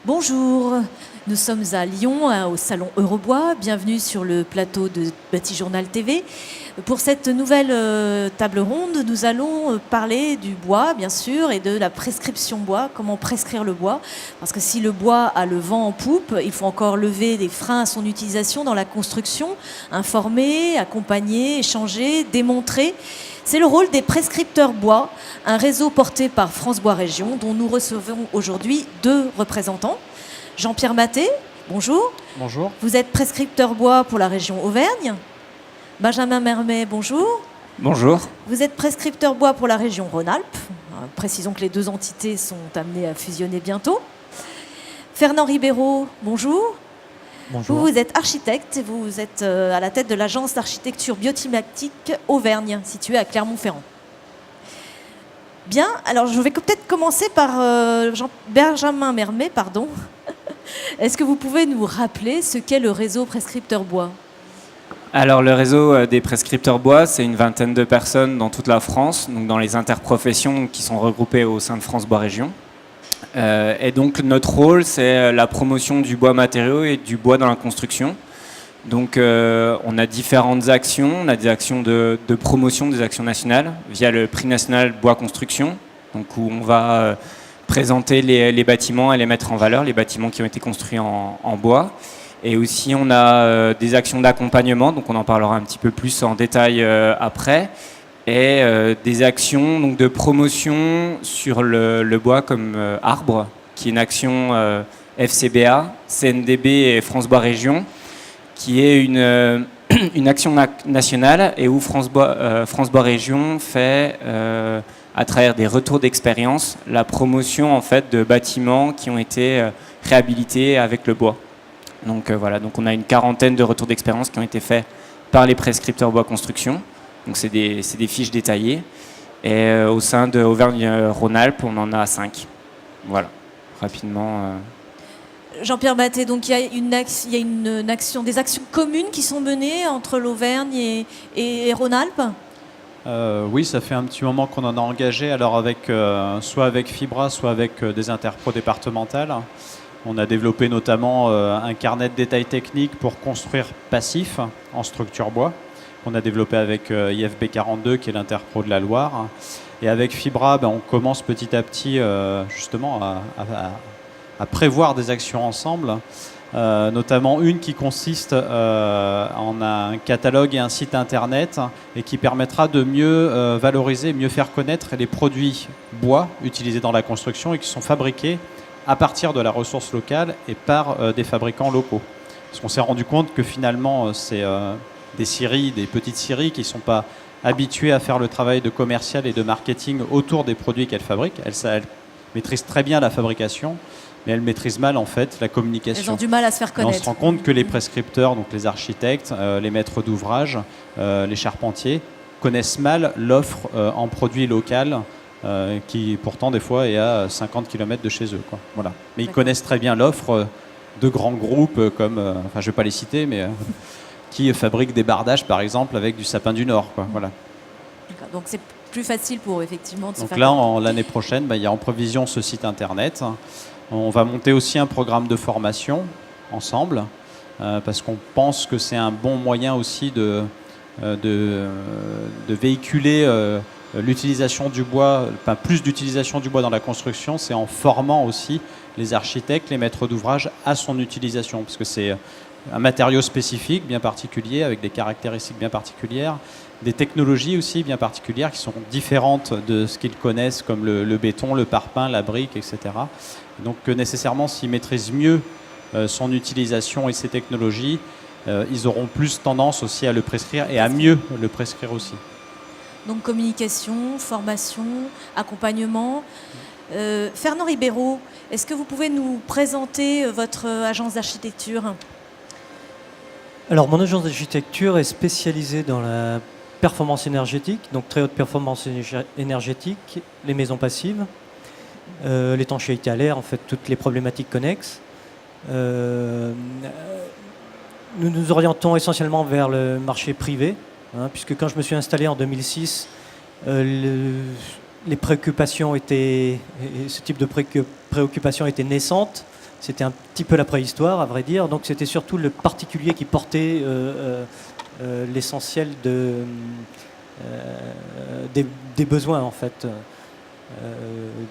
Bonjour, nous sommes à Lyon, au salon Eurobois. Bienvenue sur le plateau de Batijournal TV. Pour cette nouvelle table ronde, nous allons parler du bois, bien sûr, et de la prescription bois, comment prescrire le bois. Parce que si le bois a le vent en poupe, il faut encore lever des freins à son utilisation dans la construction, informer, accompagner, échanger, démontrer. C'est le rôle des prescripteurs bois, un réseau porté par France Bois Région, dont nous recevons aujourd'hui 2 représentants. Jean-Pierre Maté, bonjour. Bonjour. Vous êtes prescripteur bois pour la région Auvergne. Benjamin Mermet, bonjour. Bonjour. Vous êtes prescripteur bois pour la région Rhône-Alpes. Précisons que les 2 entités sont amenées à fusionner bientôt. Fernand Ribeiro, bonjour. Bonjour. Vous êtes architecte et vous êtes à la tête de l'agence d'architecture bioclimatique Auvergne, située à Clermont-Ferrand. Bien, alors je vais peut-être commencer par Benjamin Mermet, pardon. Est-ce que vous pouvez nous rappeler ce qu'est le réseau prescripteur bois ? Alors le réseau des prescripteurs bois, c'est une vingtaine de personnes dans toute la France, donc dans les interprofessions qui sont regroupées au sein de France Bois Région. Et donc notre rôle, c'est la promotion du bois matériau et du bois dans la construction. Donc on a différentes actions. On a des actions de promotion, des actions nationales via le prix national bois construction, donc où on va présenter les bâtiments et les mettre en valeur, les bâtiments qui ont été construits en bois. Et aussi on a des actions d'accompagnement, donc on en parlera un petit peu plus en détail après. Et des actions donc, de promotion sur le bois comme arbre, qui est une action FCBA, CNDB et France Bois Région, qui est une action nationale et où France Bois Région fait, à travers des retours d'expérience, la promotion en fait, de bâtiments qui ont été réhabilités avec le bois. Donc voilà, donc on a une quarantaine de retours d'expérience qui ont été faits par les prescripteurs bois construction. Donc c'est des fiches détaillées. Et au sein de Auvergne-Rhône-Alpes, on en a 5. Voilà, rapidement. Jean-Pierre Maté, donc il y a une action, des actions communes qui sont menées entre l'Auvergne et Rhône-Alpes ? Oui, ça fait un petit moment qu'on en a engagé, alors soit avec Fibra, soit avec des interpros départementales. On a développé notamment un carnet de détails techniques pour construire passif en structure bois, qu'on a développé avec IFB 42, qui est l'interpro de la Loire. Et avec Fibra, on commence petit à petit justement à prévoir des actions ensemble, notamment une qui consiste en un catalogue et un site internet et qui permettra de mieux valoriser, mieux faire connaître les produits bois utilisés dans la construction et qui sont fabriqués à partir de la ressource locale et par des fabricants locaux. Parce qu'on s'est rendu compte que finalement, c'est des scieries, des petites scieries qui ne sont pas habituées à faire le travail de commercial et de marketing autour des produits qu'elles fabriquent. Elles maîtrisent très bien la fabrication, mais elles maîtrisent mal en fait la communication. Elles ont du mal à se faire connaître. Et on se rend compte que les prescripteurs, donc les architectes, les maîtres d'ouvrage, les charpentiers, connaissent mal l'offre en produits local qui pourtant des fois est à 50 km de chez eux, quoi. Voilà. Mais ils connaissent très bien l'offre de grands groupes comme, je ne vais pas les citer, mais qui fabriquent des bardages par exemple avec du sapin du Nord, quoi. Voilà. Donc c'est plus facile pour eux effectivement de se faire là, l'année prochaine, il y a en prévision ce site internet. On va monter aussi un programme de formation ensemble parce qu'on pense que c'est un bon moyen aussi de véhiculer l'utilisation du bois, plus d'utilisation du bois dans la construction, c'est en formant aussi les architectes, les maîtres d'ouvrage à son utilisation, parce que c'est un matériau spécifique, bien particulier, avec des caractéristiques bien particulières, des technologies aussi bien particulières qui sont différentes de ce qu'ils connaissent, comme le béton, le parpaing, la brique, etc. Donc nécessairement, s'ils maîtrisent mieux son utilisation et ses technologies, ils auront plus tendance aussi à le prescrire et à mieux le prescrire aussi. Donc communication, formation, accompagnement. Fernand Ribeiro, est-ce que vous pouvez nous présenter votre agence d'architecture ? Alors mon agence d'architecture est spécialisée dans la performance énergétique, donc très haute performance énergétique, les maisons passives, l'étanchéité à l'air, en fait toutes les problématiques connexes. Nous nous orientons essentiellement vers le marché privé, puisque quand je me suis installé en 2006, les préoccupations étaient, et ce type de préoccupations était naissante. C'était un petit peu la préhistoire, à vrai dire. Donc c'était surtout le particulier qui portait l'essentiel des besoins, en fait.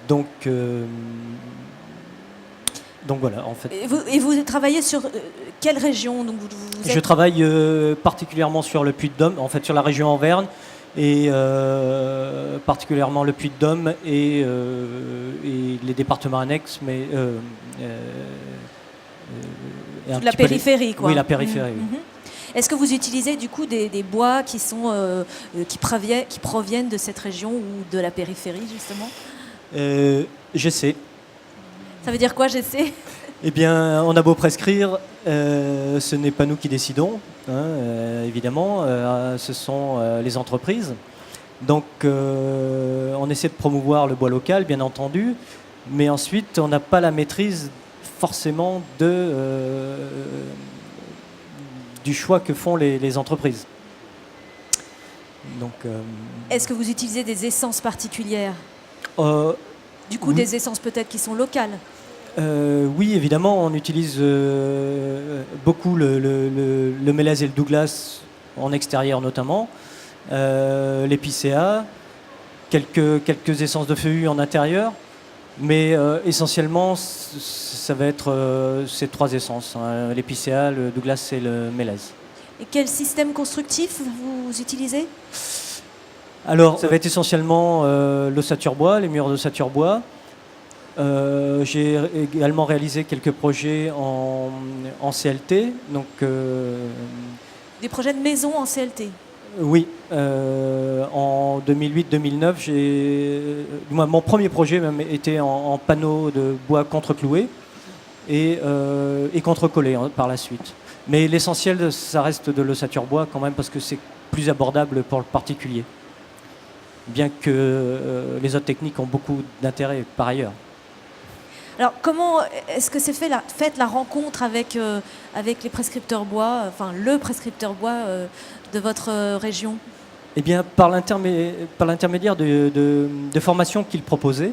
Donc voilà, en fait. Et vous travaillez sur quelle région? Donc Je travaille particulièrement sur le Puy-de-Dôme, en fait sur la région Auvergne, et particulièrement le Puy-de-Dôme et les départements annexes, mais toute la périphérie, quoi. Oui, la périphérie. Oui. Est-ce que vous utilisez du coup des bois qui proviennent de cette région ou de la périphérie, justement? J'essaie. Ça veut dire quoi, j'essaie? Eh bien, on a beau prescrire, ce n'est pas nous qui décidons, hein, évidemment, ce sont les entreprises. Donc, on essaie de promouvoir le bois local, bien entendu, mais ensuite, on n'a pas la maîtrise forcément du choix que font les entreprises. Donc, est-ce que vous utilisez des essences particulières? Du coup, oui. Des essences peut-être qui sont locales? Oui, évidemment, on utilise beaucoup le mélèze et le Douglas en extérieur notamment, l'épicéa, quelques essences de feuillus en intérieur, mais essentiellement, ça va être ces trois essences, hein, l'épicéa, le Douglas et le mélèze. Et quel système constructif vous utilisez? Alors, ça va être essentiellement l'ossature bois, les murs d'ossature bois. J'ai également réalisé quelques projets en CLT. Donc, des projets de maison en CLT? Oui. En 2008-2009, mon premier projet même était en panneaux de bois contre-cloué et contre-collé par la suite. Mais l'essentiel, ça reste de l'ossature bois quand même parce que c'est plus abordable pour le particulier. Bien que les autres techniques ont beaucoup d'intérêt par ailleurs. Alors, comment est-ce que c'est fait la rencontre avec les prescripteurs bois, enfin le prescripteur bois de votre région? Eh bien, par l'intermédiaire de formations qu'ils proposaient.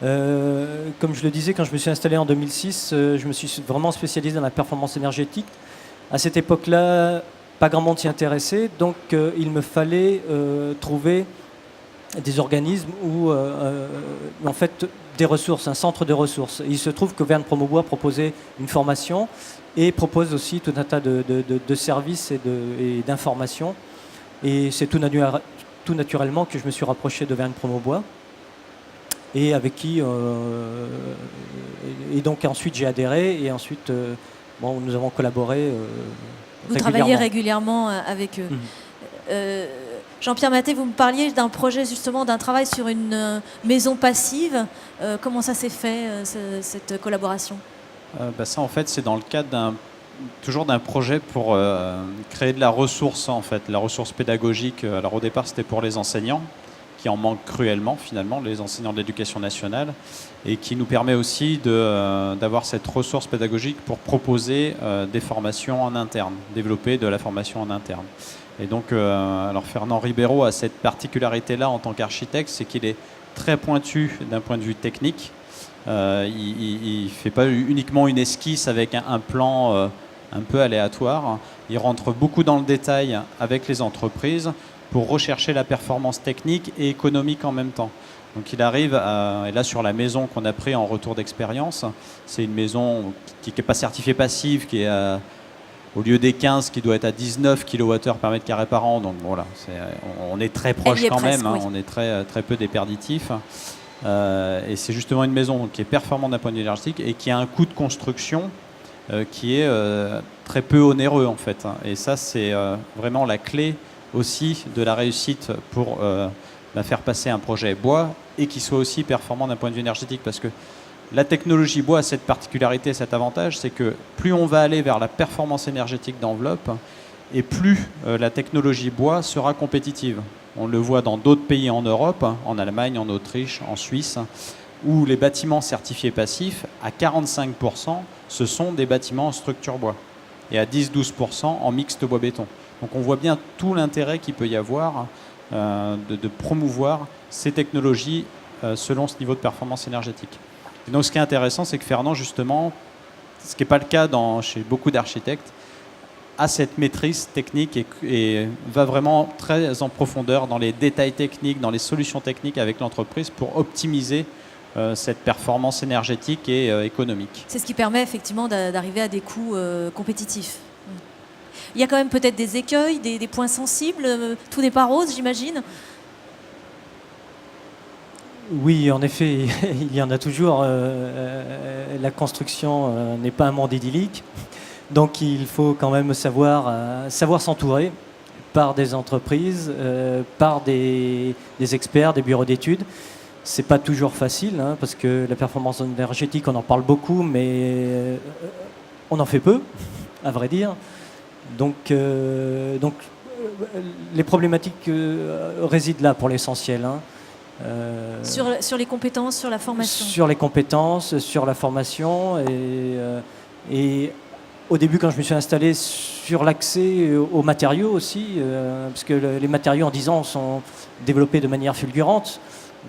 Comme je le disais, quand je me suis installé en 2006, je me suis vraiment spécialisé dans la performance énergétique. À cette époque-là, pas grand monde s'y intéressait, donc il me fallait trouver des organismes où, en fait, des ressources, un centre de ressources. Et il se trouve qu'Auvergne Promobois proposait une formation et propose aussi tout un tas de services et d'informations. Et c'est tout naturellement que je me suis rapproché d'Auvergne Promobois et avec qui... et donc ensuite j'ai adhéré et ensuite nous avons collaboré Vous travaillez régulièrement avec eux. Jean-Pierre Maté, vous me parliez d'un projet justement, d'un travail sur une maison passive. Comment ça s'est fait, cette collaboration? Ça, en fait, c'est dans le cadre toujours d'un projet pour créer de la ressource, en fait, la ressource pédagogique. Alors au départ, c'était pour les enseignants, qui en manquent cruellement finalement, les enseignants de l'éducation nationale, et qui nous permet aussi d'avoir cette ressource pédagogique pour proposer des formations en interne, développer de la formation en interne. Et donc, alors Fernand Ribeiro a cette particularité-là en tant qu'architecte, c'est qu'il est très pointu d'un point de vue technique. Il ne fait pas uniquement une esquisse avec un plan un peu aléatoire. Il rentre beaucoup dans le détail avec les entreprises pour rechercher la performance technique et économique en même temps. Donc il arrive, et là sur la maison qu'on a pris en retour d'expérience, c'est une maison qui n'est pas certifiée passive, qui est au lieu des 15, qui doit être à 19 kWh par mètre carré par an. Donc voilà, on est très proche quand même, hein, on est très peu déperditif. Et c'est justement une maison qui est performante d'un point de vue énergétique et qui a un coût de construction qui est très peu onéreux en fait. Et ça, c'est vraiment la clé aussi de la réussite pour faire passer un projet bois et qui soit aussi performant d'un point de vue énergétique. Parce que la technologie bois a cette particularité, cet avantage, c'est que plus on va aller vers la performance énergétique d'enveloppe, et plus la technologie bois sera compétitive. On le voit dans d'autres pays en Europe, en Allemagne, en Autriche, en Suisse, où les bâtiments certifiés passifs, à 45%, ce sont des bâtiments en structure bois, et à 10-12% en mixte bois-béton. Donc on voit bien tout l'intérêt qu'il peut y avoir de promouvoir ces technologies selon ce niveau de performance énergétique. Et donc ce qui est intéressant, c'est que Fernand, justement, ce qui n'est pas le cas chez beaucoup d'architectes, a cette maîtrise technique et va vraiment très en profondeur dans les détails techniques, dans les solutions techniques avec l'entreprise pour optimiser cette performance énergétique et économique. C'est ce qui permet effectivement d'arriver à des coûts compétitifs. Il y a quand même peut-être des écueils, des points sensibles. Tout n'est pas rose, j'imagine. Oui, en effet, il y en a toujours. La construction n'est pas un monde idyllique. Donc il faut quand même savoir s'entourer par des entreprises, par des experts, des bureaux d'études. C'est pas toujours facile, hein, parce que la performance énergétique, on en parle beaucoup, mais on en fait peu, à vrai dire. Donc les problématiques résident là pour l'essentiel. Hein. Sur les compétences, sur la formation. Sur les compétences, sur la formation et au début, quand je me suis installé sur l'accès aux matériaux aussi, parce que les matériaux en 10 ans sont développés de manière fulgurante,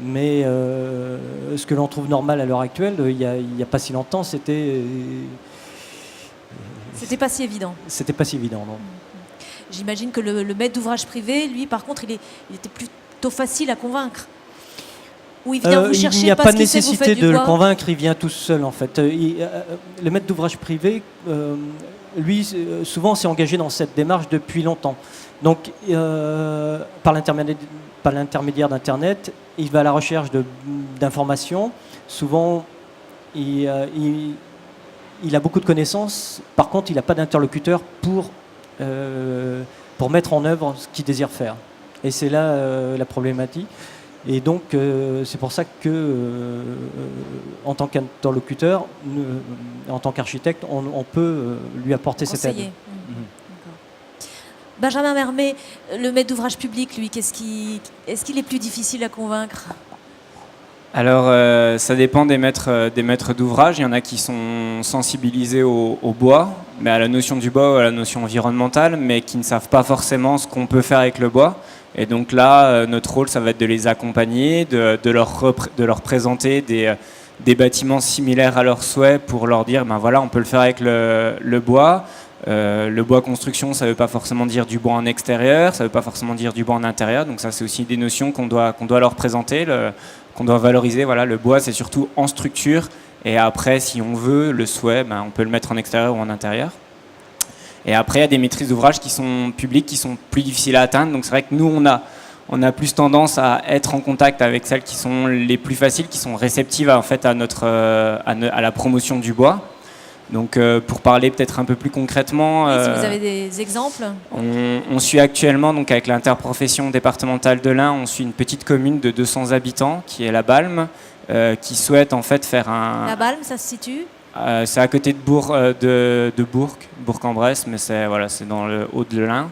mais ce que l'on trouve normal à l'heure actuelle, il n'y a pas si longtemps, c'était pas si évident. C'était pas si évident, non. J'imagine que le maître d'ouvrage privé, lui, par contre, il était plutôt facile à convaincre. Ou il vient vous chercher il n'y a parce pas de qu'il sait que vous nécessité faites de du le bois. convaincre, il vient tout seul en fait. Le maître d'ouvrage privé, lui, souvent s'est engagé dans cette démarche depuis longtemps. Donc, par l'intermédiaire d'Internet, il va à la recherche d'informations. Souvent, il a beaucoup de connaissances. Par contre, il n'a pas d'interlocuteur pour mettre en œuvre ce qu'il désire faire. Et c'est là la problématique. Et donc, c'est pour ça que, en tant qu'interlocuteur, en tant qu'architecte, on peut lui apporter cette aide. Benjamin Mermet, le maître d'ouvrage public, lui, est-ce qu'il est plus difficile à convaincre ? Alors, ça dépend des maîtres d'ouvrage. Il y en a qui sont sensibilisés au bois, mais à la notion du bois, à la notion environnementale, mais qui ne savent pas forcément ce qu'on peut faire avec le bois. Et donc là, notre rôle, ça va être de les accompagner, de leur présenter des bâtiments similaires à leurs souhaits pour leur dire, ben voilà, on peut le faire avec le bois. Le bois construction, ça ne veut pas forcément dire du bois en extérieur, ça ne veut pas forcément dire du bois en intérieur. Donc ça, c'est aussi des notions qu'on doit leur présenter, qu'on doit valoriser. Voilà, le bois, c'est surtout en structure. Et après, si on veut, le souhait, ben, on peut le mettre en extérieur ou en intérieur. Et après, il y a des maîtrises d'ouvrage qui sont publiques, qui sont plus difficiles à atteindre. Donc c'est vrai que nous, on a plus tendance à être en contact avec celles qui sont les plus faciles, qui sont réceptives en fait, à la promotion du bois. Donc pour parler peut-être un peu plus concrètement... si vous avez des exemples ? On suit actuellement, donc, avec l'interprofession départementale de l'Ain, on suit une petite commune de 200 habitants, qui est la Balme, qui souhaite en fait faire un... La Balme, ça se situe ? C'est à côté de Bourg-en-Bresse, mais c'est dans le haut de l'Ain.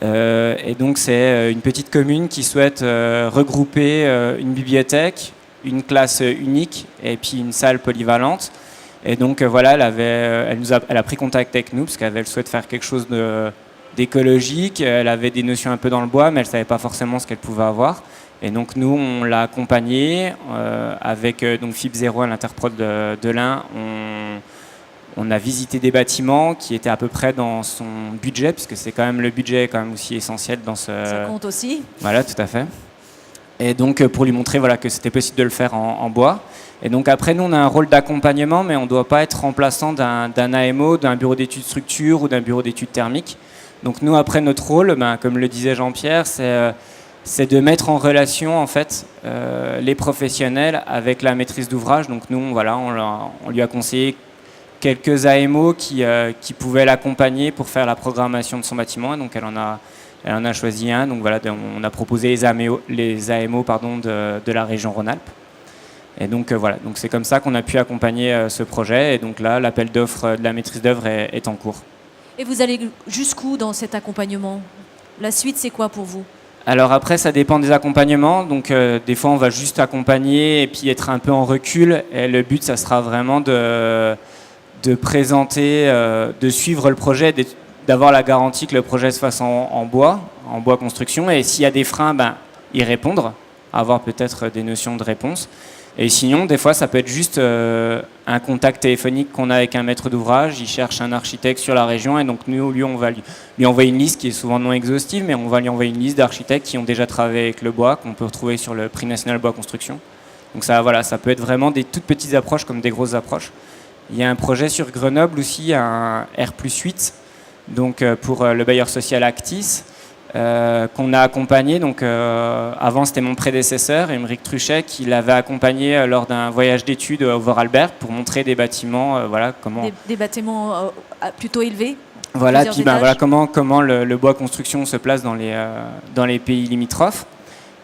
Et donc c'est une petite commune qui souhaite regrouper une bibliothèque, une classe unique et puis une salle polyvalente. Et donc voilà, elle a pris contact avec nous parce qu'elle souhaite faire quelque chose d'écologique. Elle avait des notions un peu dans le bois, mais elle ne savait pas forcément ce qu'elle pouvait avoir. Et donc nous, on l'a accompagnée avec donc FIP 0 à l'Interprod de l'Ain. On a visité des bâtiments qui étaient à peu près dans son budget, puisque c'est quand même le budget quand même aussi essentiel dans ce... Ça compte aussi. Voilà, tout à fait. Et donc pour lui montrer que c'était possible de le faire en bois. Et donc après, nous, on a un rôle d'accompagnement, mais on ne doit pas être remplaçant d'un AMO, d'un bureau d'études structure ou d'un bureau d'études thermiques. Donc nous, après, notre rôle, comme le disait Jean-Pierre, c'est de mettre en relation en fait les professionnels avec la maîtrise d'ouvrage. Donc nous, on lui a conseillé quelques AMO qui pouvaient l'accompagner pour faire la programmation de son bâtiment. Et donc elle en a choisi un. Donc voilà, on a proposé les AMO de la région Rhône-Alpes. Et donc voilà, donc c'est comme ça qu'on a pu accompagner ce projet. Et donc là, l'appel d'offres de la maîtrise d'œuvre est en cours. Et vous allez jusqu'où dans cet accompagnement ? La suite, c'est quoi pour vous ? Alors après, ça dépend des accompagnements. Donc des fois, on va juste accompagner et puis être un peu en recul. Et le but, ça sera vraiment de présenter, de suivre le projet, d'avoir la garantie que le projet se fasse en bois construction, et s'il y a des freins, y répondre, avoir peut-être des notions de réponse. Et sinon, des fois, ça peut être juste un contact téléphonique qu'on a avec un maître d'ouvrage, il cherche un architecte sur la région, et donc nous, on va lui envoyer une liste qui est souvent non exhaustive, mais on va lui envoyer une liste d'architectes qui ont déjà travaillé avec le bois, qu'on peut retrouver sur le prix national bois construction. Donc ça, voilà, ça peut être vraiment des toutes petites approches comme des grosses approches. Il y a un projet sur Grenoble aussi, un R+8, donc pour le bailleur social Actis, qu'on a accompagné. Donc, avant, c'était mon prédécesseur, Émeric Truchet, qui l'avait accompagné lors d'un voyage d'études au Vorarlberg pour montrer des bâtiments, voilà, comment... Des bâtiments plutôt élevés. Voilà, puis voilà comment le bois construction se place dans les pays limitrophes.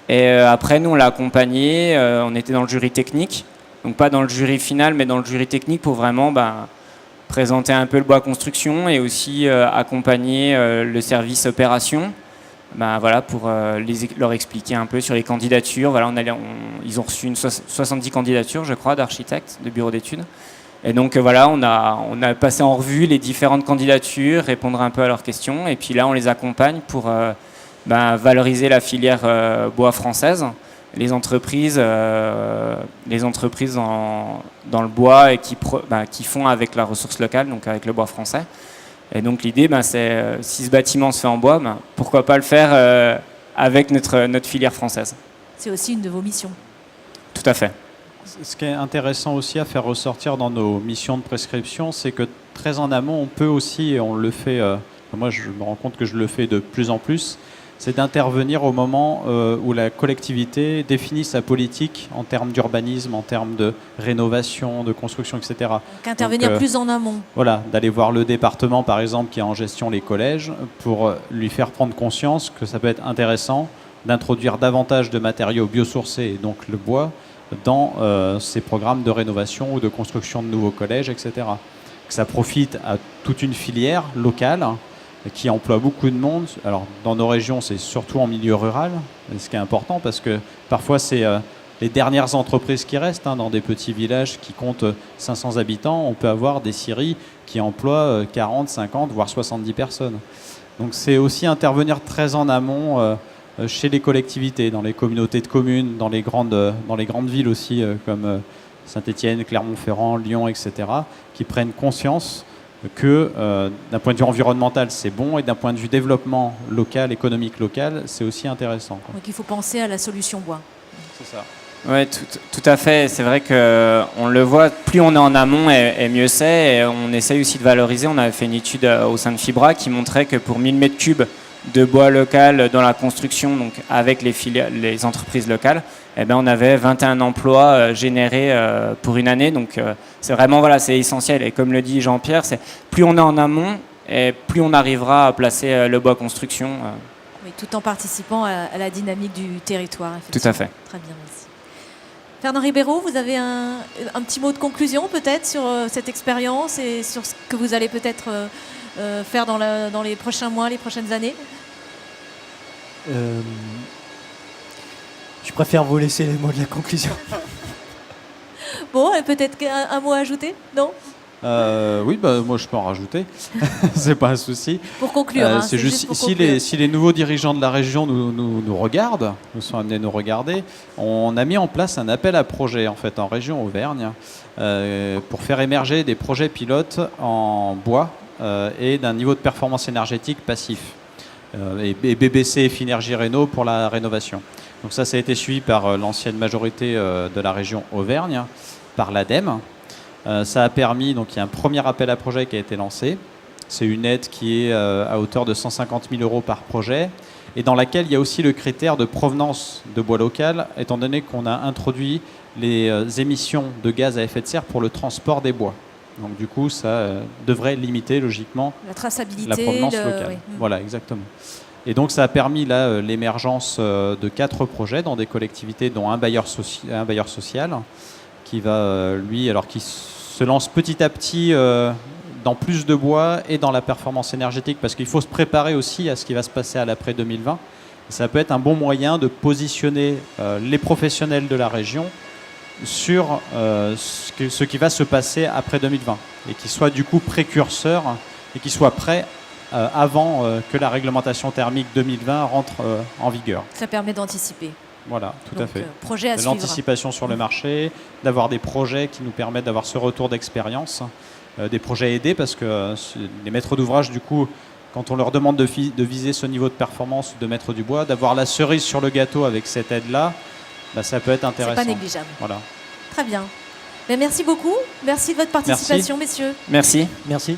Et après, nous, on l'a accompagné, on était dans le jury technique, donc pas dans le jury final, mais dans le jury technique pour vraiment présenter un peu le bois construction et aussi accompagner le service opération. Voilà, pour leur expliquer un peu sur les candidatures. Voilà, ils ont reçu 70 candidatures, je crois, d'architectes, de bureaux d'études. Et donc voilà, on a passé en revue les différentes candidatures, répondre un peu à leurs questions. Et puis là, on les accompagne pour valoriser la filière bois française. Les entreprises dans le bois et qui font avec la ressource locale, donc avec le bois français. Et donc l'idée, c'est si ce bâtiment se fait en bois, pourquoi pas le faire avec notre filière française. C'est aussi une de vos missions. Tout à fait. Ce qui est intéressant aussi à faire ressortir dans nos missions de prescription, c'est que très en amont, on peut aussi, et on le fait, moi je me rends compte que je le fais de plus en plus, c'est d'intervenir au moment où la collectivité définit sa politique en termes d'urbanisme, en termes de rénovation, de construction, etc. Donc intervenir plus en amont. Voilà, d'aller voir le département, par exemple, qui a en gestion les collèges, pour lui faire prendre conscience que ça peut être intéressant d'introduire davantage de matériaux biosourcés, et donc le bois, dans ces programmes de rénovation ou de construction de nouveaux collèges, etc. Que ça profite à toute une filière locale, qui emploie beaucoup de monde. Alors, dans nos régions, c'est surtout en milieu rural, ce qui est important parce que parfois, c'est les dernières entreprises qui restent. Dans des petits villages qui comptent 500 habitants, on peut avoir des scieries qui emploient 40, 50, voire 70 personnes. Donc, c'est aussi intervenir très en amont chez les collectivités, dans les communautés de communes, dans les grandes villes aussi, comme Saint-Étienne, Clermont-Ferrand, Lyon, etc., qui prennent conscience que d'un point de vue environnemental, c'est bon, et d'un point de vue développement local, économique local, c'est aussi intéressant. Donc il faut penser à la solution bois. C'est ça. Oui, tout à fait. C'est vrai qu'on le voit, plus on est en amont et mieux c'est. Et on essaye aussi de valoriser. On avait fait une étude au sein de Fibra qui montrait que pour 1000 m3 de bois local dans la construction, donc avec les entreprises locales, on avait 21 emplois générés pour une année. Donc c'est vraiment, voilà, c'est essentiel. Et comme le dit Jean-Pierre, c'est plus on est en amont et plus on arrivera à placer le bois construction. Oui, tout en participant à la dynamique du territoire. Tout à fait. Très bien, merci. Fernand Ribeiro, vous avez un petit mot de conclusion peut-être sur cette expérience et sur ce que vous allez peut-être faire dans les prochains mois, les prochaines années? Je préfère vous laisser les mots de la conclusion. Bon, et peut-être un mot à ajouter? Non? Oui, moi je peux en rajouter. C'est pas un souci. Pour conclure, c'est juste pour conclure. Si les nouveaux dirigeants de la région nous regardent, nous sont amenés à nous regarder, on a mis en place un appel à projet en fait en région Auvergne pour faire émerger des projets pilotes en bois et d'un niveau de performance énergétique passif. Et BBC et Finergie Réno pour la rénovation. Donc ça a été suivi par l'ancienne majorité de la région Auvergne, par l'ADEME. Ça a permis, donc il y a un premier appel à projet qui a été lancé. C'est une aide qui est à hauteur de 150 000 € par projet et dans laquelle il y a aussi le critère de provenance de bois local, étant donné qu'on a introduit les émissions de gaz à effet de serre pour le transport des bois. Donc du coup, ça devrait limiter logiquement la traçabilité, la provenance locale. Oui. Voilà, exactement. Et donc ça a permis là l'émergence de 4 projets dans des collectivités, dont un bailleur social qui va qui se lance petit à petit dans plus de bois et dans la performance énergétique, parce qu'il faut se préparer aussi à ce qui va se passer à l'après 2020. Et ça peut être un bon moyen de positionner les professionnels de la région sur ce qui va se passer après 2020 et qui soit du coup précurseur et qui soit prêt avant que la réglementation thermique 2020 rentre en vigueur. Ça permet d'anticiper. Voilà, tout à fait. Projet à De suivre. l'anticipation sur le marché, d'avoir des projets qui nous permettent d'avoir ce retour d'expérience, des projets aidés, parce que les maîtres d'ouvrage, du coup, quand on leur demande de viser ce niveau de performance de maître du bois, d'avoir la cerise sur le gâteau avec cette aide-là, bah, ça peut être intéressant. C'est pas négligeable. Voilà. Très bien. Mais merci beaucoup. Merci de votre participation, messieurs. Merci. Merci.